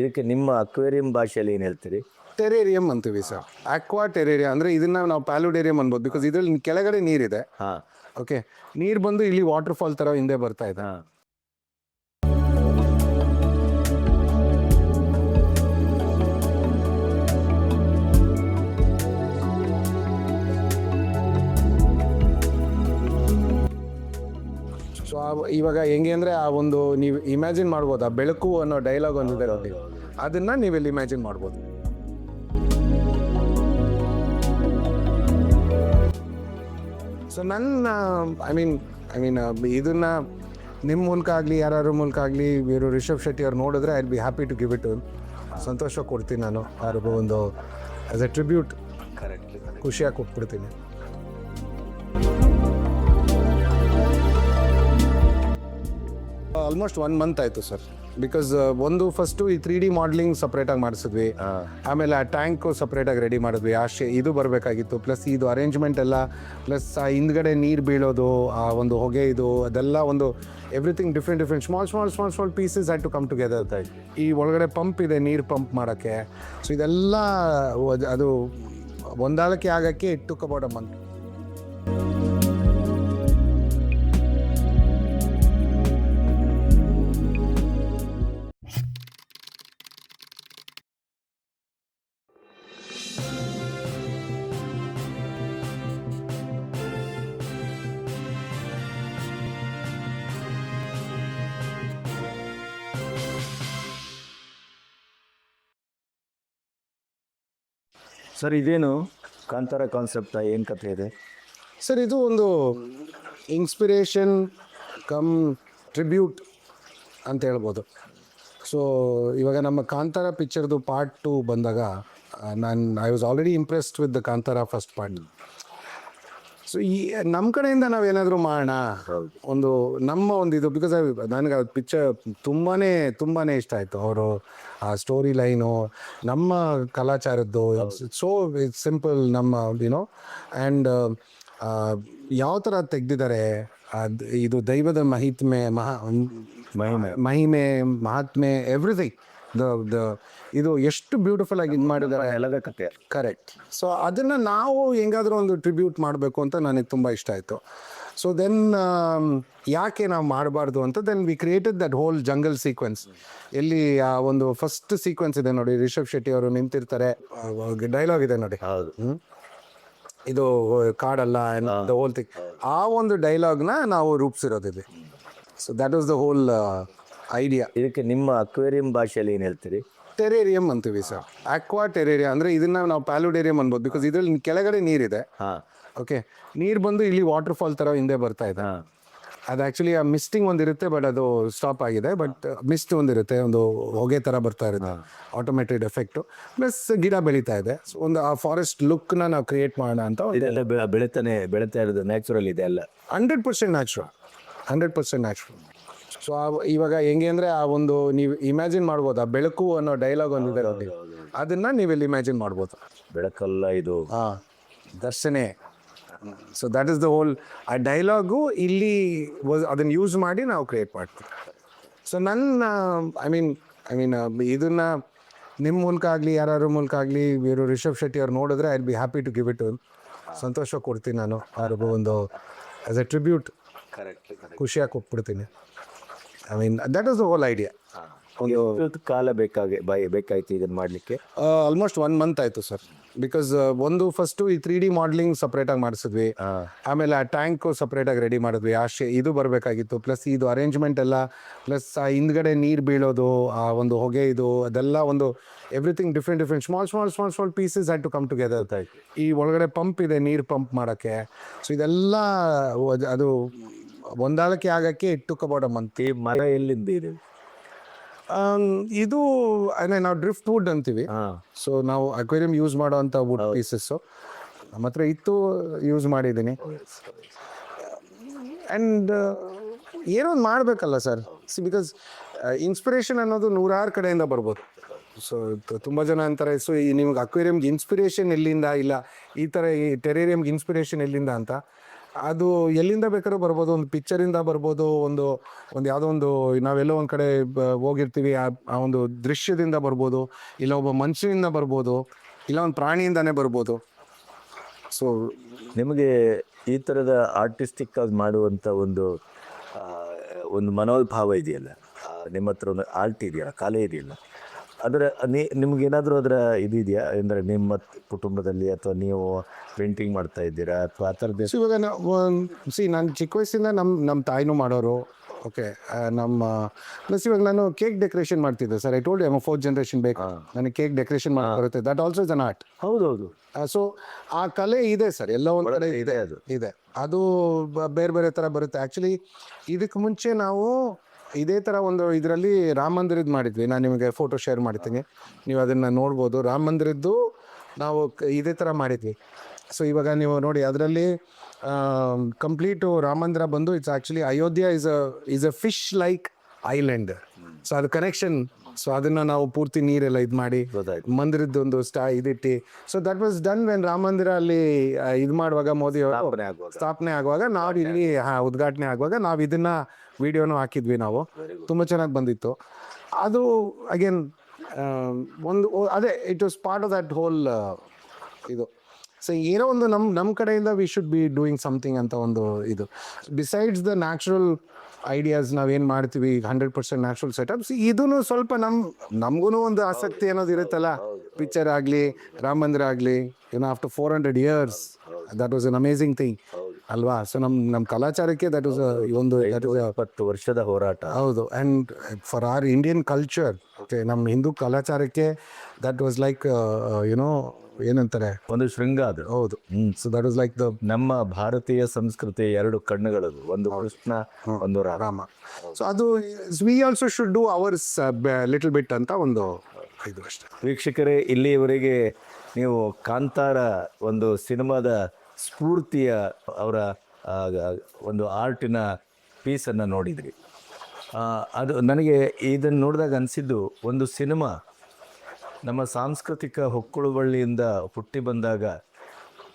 ಇದಕ್ಕೆ ನಿಮ್ಮ ಅಕ್ವೇರಿಯಂ ಭಾಷೆಯಲ್ಲಿ ಏನು ಹೇಳ್ತೀರಿ? ಟೆರೇರಿಯಂ ಅಂತೀವಿ ಸರ್. ಅಕ್ವಾ ಟೆರೇರಿಯಂ ಅಂದರೆ ಇದನ್ನ ನಾವು ಪ್ಯಾಲುಡೇರಿಯಂ ಅನ್ಬೋದು, ಬಿಕಾಸ್ ಇದರಲ್ಲಿ ಕೆಳಗಡೆ ನೀರಿದೆ. ಹಾಂ ಓಕೆ, ನೀರು ಬಂದು ಇಲ್ಲಿ ವಾಟರ್ ಫಾಲ್ ಥರ ಹಿಂದೆ ಬರ್ತಾ ಇದೆ. ಹಾಂ. ಸೊ ಇವಾಗ ಹೆಂಗೆ ಅಂದರೆ ಆ ಒಂದು ನೀವು ಇಮ್ಯಾಜಿನ್ ಮಾಡ್ಬೋದು, ಆ ಬೆಳಕು ಅನ್ನೋ ಡೈಲಾಗ್ ಒಂದಿದೆ ನೋಡಿ, ಅದನ್ನ ನೀವೆಲ್ಲಿ ಇಮ್ಯಾಜಿನ್ ಮಾಡ್ಬೋದು. ಸೊ ನನ್ನ ಐ ಮೀನ್ ಇದನ್ನ ನಿಮ್ಮ ಮೂಲಕ ಆಗಲಿ ಯಾರು ಮೂಲಕ ಆಗಲಿ ಇವರು ರಿಷಬ್ ಶೆಟ್ಟಿ ಅವ್ರು ನೋಡಿದ್ರೆ I be happy to give it. ಸಂತೋಷ ಕೊಡ್ತೀನಿ ನಾನು, ಯಾರಿಗೂ ಒಂದು ಆಸ್ ಎ ಟ್ರಿಬ್ಯೂಟ್ ಖುಷಿಯಾಗಿ ಕೊಟ್ಬಿಡ್ತೀನಿ. ಆಲ್ಮೋಸ್ಟ್ 1 ಮಂತ್ ಆಯಿತು ಸರ್. ಬಿಕಾಸ್ ಒಂದು ಫಸ್ಟು ಈ 3D ಮಾಡಲಿಂಗ್ ಸಪ್ರೇಟಾಗಿ ಮಾಡಿಸಿದ್ವಿ, ಆಮೇಲೆ ಆ ಟ್ಯಾಂಕು ಸಪ್ರೇಟಾಗಿ ರೆಡಿ ಮಾಡಿದ್ವಿ. ಇದು ಬರಬೇಕಾಗಿತ್ತು, ಪ್ಲಸ್ ಇದು ಅರೇಂಜ್ಮೆಂಟ್ ಎಲ್ಲ, ಪ್ಲಸ್ ಆ ಹಿಂದ್ಗಡೆ ನೀರು ಬೀಳೋದು, ಆ ಒಂದು ಹೊಗೆ, ಇದು ಅದೆಲ್ಲ ಒಂದು everything different small pieces had to come together. ಈ ಒಳಗಡೆ ಪಂಪ್ ಇದೆ ನೀರು ಪಂಪ್ ಮಾಡೋಕ್ಕೆ. ಸೊ ಇದೆಲ್ಲ ಅದು ಹೊಂದಾಣಿಕೆ ಆಗೋಕ್ಕೆ it took about a month. Sir ಇದೇನು ಕಾಂತಾರ ಕಾನ್ಸೆಪ್ಟ, ಏನು ಕಥೆ ಇದೆ ಸರ್? ಇದು ಒಂದು ಇನ್ಸ್ಪಿರೇಷನ್ ಕಮ್ ಟ್ರಿಬ್ಯೂಟ್ ಅಂತ ಹೇಳ್ಬೋದು. ಸೊ ಇವಾಗ ನಮ್ಮ ಕಾಂತಾರ ಪಿಕ್ಚರ್ದು ಪಾರ್ಟ್ 2 ಬಂದಾಗ I was already impressed with the Kantara first part. So ಈ ನಮ್ಮ ಕಡೆಯಿಂದ ನಾವೇನಾದರೂ ಮಾಡೋಣ ಒಂದು ನಮ್ಮ ಒಂದು ಇದು, ಬಿಕಾಸ್ ನನಗೆ ಅದು ಪಿಕ್ಚರ್ ತುಂಬಾ ಇಷ್ಟ ಆಯಿತು. ಅವರು ಆ ಸ್ಟೋರಿ ಲೈನು ನಮ್ಮ ಕಲಾಚಾರದ್ದು, ಸೋ ಸಿಂಪಲ್, ನಮ್ಮ ಯುನೋ, ಆ್ಯಂಡ್ ಯಾವ ಥರ ತೆಗೆದಿದ್ದಾರೆ. ಇದು ದೈವದ ಮಹಿಮೆ ಮಹಾತ್ಮೆ ಎವ್ರಿಥಿಂಗ್, ಇದು ಎಷ್ಟು ಬ್ಯೂಟಿಫುಲ್ ಆಗಿ ಇದು ಮಾಡಿದ್ದಾರೆ, ಎಲ್ಲದ ಕಥೆ. ಕರೆಕ್ಟ್. ಸೊ ಅದನ್ನು ನಾವು ಹೆಂಗಾದರೂ ಒಂದು ಟ್ರಿಬ್ಯೂಟ್ ಮಾಡಬೇಕು ಅಂತ ನನಗೆ ತುಂಬ ಇಷ್ಟ ಆಯಿತು. ಸೊ ದೆನ್ ಯಾಕೆ ನಾವು ಮಾಡಬಾರ್ದು ಅಂತ then we created that whole jungle sequence. ಎಲ್ಲಿ ಆ ಒಂದು ಫಸ್ಟ್ ಸೀಕ್ವೆನ್ಸ್ ಇದೆ ನೋಡಿ, ರಿಷಬ್ ಶೆಟ್ಟಿ ಅವರು ನಿಂತಿರ್ತಾರೆ, ಡೈಲಾಗ್ ಇದೆ ನೋಡಿ, ಹೌದು, ಇದು ಕಾಡಲ್ಲ ದ ಹೋಲ್ ಥಿಂಗ್. ಆ ಒಂದು ಡೈಲಾಗ್ನ ನಾವು ರೂಪಿಸಿರೋದಿದೆ. So that was the whole idea. ಇದಕ್ಕೆ ನಿಮ್ಮ ಅಕ್ವೇರಿಯಂ ಭಾಷೆಯಲ್ಲಿ ಏನು ಹೇಳ್ತೀರಿ? ಟೆರೇರಿಯಂ ಅಂತೀವಿ ಸರ್. ಅಕ್ವಾ ಟೆರೇರಿಯಂ ಅಂದರೆ ಇದನ್ನ ನಾವು ಪ್ಯಾಲುಡೇರಿಯಂ ಅನ್ಬೋದು, ಬಿಕಾಸ್ ಇದರಲ್ಲಿ ಕೆಳಗಡೆ ನೀರಿದೆ. ಹಾಂ. ಓಕೆ, ನೀರು ಬಂದು ಇಲ್ಲಿ ವಾಟರ್ ಫಾಲ್ ಥರ ಹಿಂದೆ ಬರ್ತಾ ಇದೆ. ಅದು ಆ್ಯಕ್ಚುಲಿ ಆ ಮಿಸ್ಟಿಂಗ್ ಒಂದಿರುತ್ತೆ, ಬಟ್ ಅದು ಸ್ಟಾಪ್ ಆಗಿದೆ. ಬಟ್ ಮಿಸ್ಟ್ ಒಂದಿರುತ್ತೆ, ಒಂದು ಹೊಗೆ ಥರ ಬರ್ತಾ ಇರುತ್ತೆ, ಆಟೋಮೇಟೆಡ್ ಎಫೆಕ್ಟು. ಪ್ಲಸ್ ಗಿಡ ಬೆಳೀತಾ ಇದೆ. ಸೊ ಒಂದು ಆ ಫಾರೆಸ್ಟ್ ಲುಕ್ನ ನಾವು ಕ್ರಿಯೇಟ್ ಮಾಡೋಣ ಅಂತ. ಇದೆಲ್ಲ ಬೆಳೀತಾ ಇರೋದು ನ್ಯಾಚುರಲ್ ಇದೆ ಅಲ್ಲ? 100% ನ್ಯಾಚುರಲ್. ಸೊ ಇವಾಗ ಹೆಂಗೆ ಅಂದರೆ ಆ ಒಂದು ನೀವು ಇಮ್ಯಾಜಿನ್ ಮಾಡ್ಬೋದು, ಆ ಬೆಳಕು ಅನ್ನೋ ಡೈಲಾಗ್ ಒಂದಿದೆ ನೋಡಿ, ಅದನ್ನ ನೀವೆಲ್ಲಿ ಇಮ್ಯಾಜಿನ್ ಮಾಡ್ಬೋದು. ಬೆಳಕಲ್ಲ ಇದು, ದರ್ಶನೆ. So that is the whole. ಆ ಡೈಲಾಗು ಇಲ್ಲಿ ಅದನ್ನು ಯೂಸ್ ಮಾಡಿ ನಾವು ಕ್ರಿಯೇಟ್ ಮಾಡ್ತೀವಿ. ಸೊ ನನ್ನ ಐ ಮೀನ್ ಇದನ್ನ ನಿಮ್ಮ ಮೂಲಕ ಆಗಲಿ ಯಾರು ಮೂಲಕ ಆಗಲಿ ಇವರು ರಿಷಬ್ ಶೆಟ್ಟಿ ಅವ್ರು ನೋಡಿದ್ರೆ I be happy to give it. ಸಂತೋಷ ಕೊಡ್ತೀನಿ ನಾನು, ಯಾರಿಗೂ ಒಂದು ಆಸ್ ಎ ಟ್ರಿಬ್ಯೂಟ್ ಖುಷಿಯಾಗಿ ಕೊಟ್ಬಿಡ್ತೀನಿ. I mean that is the whole idea. ಒಂದು ಕಾಲ ಬೇಕಾಯ್ತು ಇದನ್ನು ಮಾಡಲಿಕ್ಕೆ? ಆಲ್ಮೋಸ್ಟ್ 1 ಮಂತ್ ಆಯಿತು ಸರ್. ಬಿಕಾಸ್ ಒಂದು ಫಸ್ಟು ಈ 3D ಮಾಡಲಿಂಗ್ ಸಪ್ರೇಟಾಗಿ ಮಾಡಿಸಿದ್ವಿ, ಆಮೇಲೆ ಆ ಟ್ಯಾಂಕು ಸಪ್ರೇಟಾಗಿ ರೆಡಿ ಮಾಡಿದ್ವಿ. ಇದು ಬರಬೇಕಾಗಿತ್ತು, ಪ್ಲಸ್ ಇದು ಅರೇಂಜ್ಮೆಂಟ್ ಎಲ್ಲ, ಪ್ಲಸ್ ಆ ಹಿಂದ್ಗಡೆ ನೀರು ಬೀಳೋದು, ಆ ಒಂದು ಹೊಗೆ, ಇದು ಅದೆಲ್ಲ ಒಂದು everything different small pieces had to come together. ಈ ಒಳಗಡೆ ಪಂಪ್ ಇದೆ ನೀರು ಪಂಪ್ ಮಾಡೋಕ್ಕೆ. ಸೊ ಇದೆಲ್ಲ ಅದು ಹೊಂದಾಣಿಕೆ ಆಗೋಕ್ಕೆ it took about a month. ಈ ಮರ ಎಲ್ಲಿಂದ ಇದೆ? ಇದು ನಾವು ಡ್ರಿಫ್ಟ್ ವುಡ್ ಅಂತೀವಿ. ಸೊ ನಾವು ಅಕ್ವೇರಿಯಂ ಯೂಸ್ ಮಾಡೋವಂಥ ವುಡ್ ಪೀಸಸ್ಸು ನಮ್ಮ ಹತ್ರ ಇತ್ತು, ಯೂಸ್ ಮಾಡಿದ್ದೀನಿ. ಆ್ಯಂಡ್ ಏನೋ ಒಂದು ಮಾಡಬೇಕಲ್ಲ ಸರ್. ಬಿಕಾಸ್ ಇನ್ಸ್ಪಿರೇಷನ್ ಅನ್ನೋದು 100 ಕಡೆಯಿಂದ ಬರ್ಬೋದು. ಸೊ ತುಂಬ ಜನ ಅಂತಾರೆ, ಸೊ ನಿಮ್ಗೆ ಅಕ್ವೇರಿಯಮ್ಗೆ ಇನ್ಸ್ಪಿರೇಷನ್ ಎಲ್ಲಿಂದ, ಇಲ್ಲ ಈ ಥರ ಈ ಟೆರೇರಿಯಮ್ಗೆ ಇನ್ಸ್ಪಿರೇಷನ್ ಎಲ್ಲಿಂದ ಅಂತ. ಅದು ಎಲ್ಲಿಂದ ಬೇಕಾದ್ರೂ ಬರ್ಬೋದು, ಒಂದು ಪಿಕ್ಚರಿಂದ ಬರ್ಬೋದು, ಒಂದು ಯಾವುದೋ ಒಂದು ನಾವೆಲ್ಲೋ ಒಂದು ಕಡೆ ಹೋಗಿರ್ತೀವಿ, ಆ ಒಂದು ದೃಶ್ಯದಿಂದ ಬರ್ಬೋದು, ಇಲ್ಲ ಒಬ್ಬ ಮನುಷ್ಯನಿಂದ ಬರ್ಬೋದು, ಇಲ್ಲ ಒಂದು ಪ್ರಾಣಿಯಿಂದಾನೇ ಬರ್ಬೋದು. ಸೊ ನಿಮಗೆ ಈ ಥರದ ಆರ್ಟಿಸ್ಟಿಕ್ ಆಗಿ ಮಾಡುವಂಥ ಆ, ಒಂದು ಮನೋಭಾವ ಇದೆಯಲ್ಲ, ನಿಮ್ಮ ಹತ್ರ ಒಂದು ಆರ್ಟ್ ಇದೆಯಲ್ಲ, ಕಲೆ ಇದೆಯಲ್ಲ, ಅದರ ನಿಮ್ಗೇನಾದರೂ ಅದರ ಇದೆಯಾ ಅಂದರೆ ನಿಮ್ಮ ಕುಟುಂಬದಲ್ಲಿ, ಅಥವಾ ನೀವು ಪೇಂಟಿಂಗ್ ಮಾಡ್ತಾ ಇದ್ದೀರಾ ಅಥವಾ ಆ ಥರದ್ದು? ಸೊ ಇವಾಗ ನಾನು ಚಿಕ್ಕ ವಯಸ್ಸಿಂದ ನಮ್ಮ ತಾಯಿನೂ ಮಾಡೋರು. ಓಕೆ, ನಮ್ಮ ಪ್ಲಸ್ ಇವಾಗ ನಾನು ಕೇಕ್ ಡೆಕೋರೇಷನ್ ಮಾಡ್ತಿದ್ದೆ sir. I told you 4th generation ಬೇಕು, ನನಗೆ ಕೇಕ್ ಡೆಕೋರೇಷನ್ ಮಾಡಿ ಬರುತ್ತೆ. That also is an art. ಹೌದೌದು. ಸೊ ಆ ಕಲೆ ಇದೆ ಸರ್, ಎಲ್ಲ ಒಂದು ಕಡೆ ಇದೆ. ಅದು ಅದು ಬೇರೆ ಬೇರೆ ಥರ ಬರುತ್ತೆ. ಆ್ಯಕ್ಚುಲಿ ಇದಕ್ಕೆ ಮುಂಚೆ ನಾವು ಇದೇ ಥರ ಒಂದು ಇದರಲ್ಲಿ ರಾಮ ಮಂದಿರದ್ದು ಮಾಡಿದ್ವಿ. ನಾನು ನಿಮಗೆ ಫೋಟೋ ಶೇರ್ ಮಾಡ್ತೀನಿ, ನೀವು ಅದನ್ನು ನೋಡ್ಬೋದು. ರಾಮ ಮಂದಿರದ್ದು ನಾವು ಇದೇ ಥರ ಮಾಡಿದ್ವಿ. ಸೊ ಇವಾಗ ನೀವು ನೋಡಿ, ಅದರಲ್ಲಿ ಕಂಪ್ಲೀಟು ರಾಮ ಮಂದಿರ ಬಂದು it's actually Ayodhya is a fish like island. So ಅದು ಕನೆಕ್ಷನ್. ಸೊ ಅದನ್ನು ನಾವು ಪೂರ್ತಿ ನೀರೆಲ್ಲ ಇದು ಮಾಡಿ ಮಂದಿರದ್ದು ಒಂದು ಇದಿಟ್ಟು, so that was done when Ram Mandir ಅಲ್ಲಿ ಇದು ಮಾಡುವಾಗ, ಮೋದಿ ಅವರು ಸ್ಥಾಪನೆ ಆಗುವಾಗ, ನಾವು ಇಲ್ಲಿ ಉದ್ಘಾಟನೆ ಆಗುವಾಗ ನಾವು ಇದನ್ನ ವಿಡಿಯೋನು ಹಾಕಿದ್ವಿ. ನಾವು ತುಂಬ ಚೆನ್ನಾಗಿ ಬಂದಿತ್ತು ಅದು. ಅಗೇನ್ ಒಂದು ಅದೇ it was part of that hole ಇದು. ಸೊ ಏನೋ ಒಂದು ನಮ್ಮ ಕಡೆಯಿಂದ we should be doing something ಅಂತ ಒಂದು ಇದು. ಬಿಸೈಡ್ಸ್ ದ ನ್ಯಾಚುರಲ್ ಐಡಿಯಾಸ್ ನಾವೇನು ಮಾಡ್ತೀವಿ, 100% ನ್ಯಾಚುರಲ್ ಸೆಟಪ್ಸ್, ಇದೂ ಸ್ವಲ್ಪ ನಮಗೂ ಒಂದು ಆಸಕ್ತಿ ಅನ್ನೋದು ಇರುತ್ತಲ್ಲ. ಪಿಕ್ಚರ್ ಆಗಲಿ, ರಾಮ ಮಂದಿರ ಆಗಲಿ, after 400 years that was an amazing thing ಅಲ್ವಾ. ಸೊ ನಮ್ಮ ಕಲಾಚಾರಕ್ಕೆ ದಟ್ ವಾಸ್ ಒಂದು 20 ವರ್ಷದ ಹೋರಾಟ. ಹೌದು. And for our Indian culture, okay, ನಮ್ಮ ಹಿಂದೂ ಕಲಾಚಾರಕ್ಕೆ ದಟ್ ವಾಸ್ ಲೈಕ್ ಏನಂತಾರೆ, ಒಂದು ಶೃಂಗ ಅದು. ಹೌದು. ಸೊ ದಟ್ ವಾಸ್ ಲೈಕ್ ನಮ್ಮ ಭಾರತೀಯ ಸಂಸ್ಕೃತಿ 2 ಕಣ್ಣುಗಳದು, ಒಂದು ಕೃಷ್ಣ, ಒಂದು ರಾಮ. ಸೊ ಅದು we also should do hours little bit ಅಂತ ಒಂದು ಇದು ಅಷ್ಟೇ. ವೀಕ್ಷಕರೇ, ಇಲ್ಲಿಯವರೆಗೆ ನೀವು ಕಾಂತಾರ ಒಂದು ಸಿನಿಮಾದ ಸ್ಫೂರ್ತಿಯ ಅವರ ಒಂದು ಆರ್ಟಿನ ಪೀಸನ್ನು ನೋಡಿದ್ರಿ. ಅದು ನನಗೆ ಇದನ್ನು ನೋಡಿದಾಗ ಅನಿಸಿದ್ದು, ಒಂದು ಸಿನಿಮಾ ನಮ್ಮ ಸಾಂಸ್ಕೃತಿಕ ಹೊಕ್ಕುಳುಬಳ್ಳಿಯಿಂದ ಹುಟ್ಟಿ ಬಂದಾಗ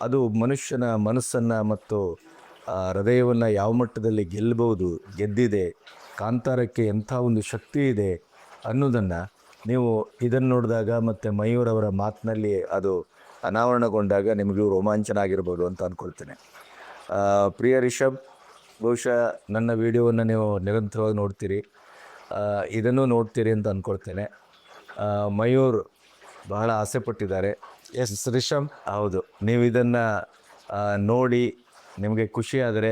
ಅದು ಮನುಷ್ಯನ ಮನಸ್ಸನ್ನು ಮತ್ತು ಹೃದಯವನ್ನು ಯಾವ ಮಟ್ಟದಲ್ಲಿ ಗೆದ್ದಿದೆ, ಕಾಂತಾರಕ್ಕೆ ಎಂಥ ಒಂದು ಶಕ್ತಿ ಇದೆ ಅನ್ನೋದನ್ನು ನೀವು ಇದನ್ನು ನೋಡಿದಾಗ, ಮತ್ತು ಮಯೂರ್ ಅವರ ಮಾತಿನಲ್ಲಿ ಅದು ಅನಾವರಣಗೊಂಡಾಗ ನಿಮಗೂ ರೋಮಾಂಚನ ಆಗಿರ್ಬೋದು ಅಂತ ಅಂದ್ಕೊಳ್ತೇನೆ. ಪ್ರಿಯ ರಿಷಬ್, ಬಹುಶಃ ನನ್ನ ವಿಡಿಯೋವನ್ನು ನೀವು ನಿರಂತರವಾಗಿ ನೋಡ್ತೀರಿ, ಇದನ್ನು ನೋಡ್ತೀರಿ ಅಂತ ಅಂದ್ಕೊಳ್ತೇನೆ. ಮಯೂರ್ ಬಹಳ ಆಸೆ ಪಟ್ಟಿದ್ದಾರೆ. ಎಸ್ ರಿಷಬ್, ಹೌದು, ನೀವು ಇದನ್ನು ನೋಡಿ ನಿಮಗೆ ಖುಷಿಯಾದರೆ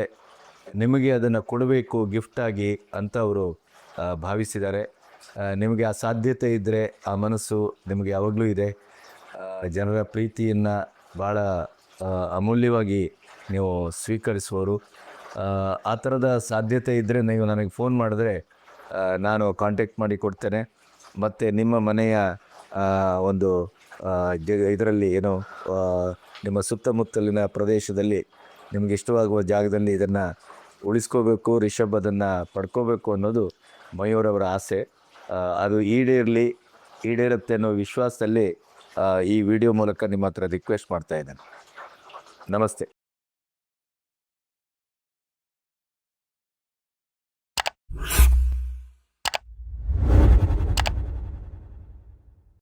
ನಿಮಗೆ ಅದನ್ನು ಕೊಡಬೇಕು ಗಿಫ್ಟಾಗಿ ಅಂತ ಅವರು ಭಾವಿಸಿದ್ದಾರೆ. ನಿಮಗೆ ಆ ಸಾಧ್ಯತೆ ಇದ್ದರೆ, ಆ ಮನಸ್ಸು ನಿಮಗೆ ಯಾವಾಗಲೂ ಇದೆ. ಜನರ ಪ್ರೀತಿಯನ್ನು ಭಾಳ ಅಮೂಲ್ಯವಾಗಿ ನೀವು ಸ್ವೀಕರಿಸುವವರು. ಆ ಥರದ ಸಾಧ್ಯತೆ ಇದ್ದರೆ ನೀವು ನನಗೆ ಫೋನ್ ಮಾಡಿದ್ರೆ ನಾನು ಕಾಂಟ್ಯಾಕ್ಟ್ ಮಾಡಿ ಕೊಡ್ತೇನೆ. ಮತ್ತು ನಿಮ್ಮ ಮನೆಯ ಒಂದು ಇದರಲ್ಲಿ ನಿಮ್ಮ ಸುತ್ತಮುತ್ತಲಿನ ಪ್ರದೇಶದಲ್ಲಿ ನಿಮಗೆ ಇಷ್ಟವಾಗುವ ಜಾಗದಲ್ಲಿ ಇದನ್ನು ಉಳಿಸ್ಕೋಬೇಕು, ರಿಷಬ್ ಅದನ್ನು ಪಡ್ಕೋಬೇಕು ಅನ್ನೋದು ಮಯೂರವರ ಆಸೆ. ಅದು ಈಡೇರುತ್ತೆ ಅನ್ನೋ ವಿಶ್ವಾಸದಲ್ಲಿ ಈ ವಿಡಿಯೋ ಮೂಲಕ ನಿಮ್ಮ ಹತ್ರ ರಿಕ್ವೆಸ್ಟ್ ಮಾಡ್ತಾ ಇದ್ದೇನೆ. ನಮಸ್ತೆ.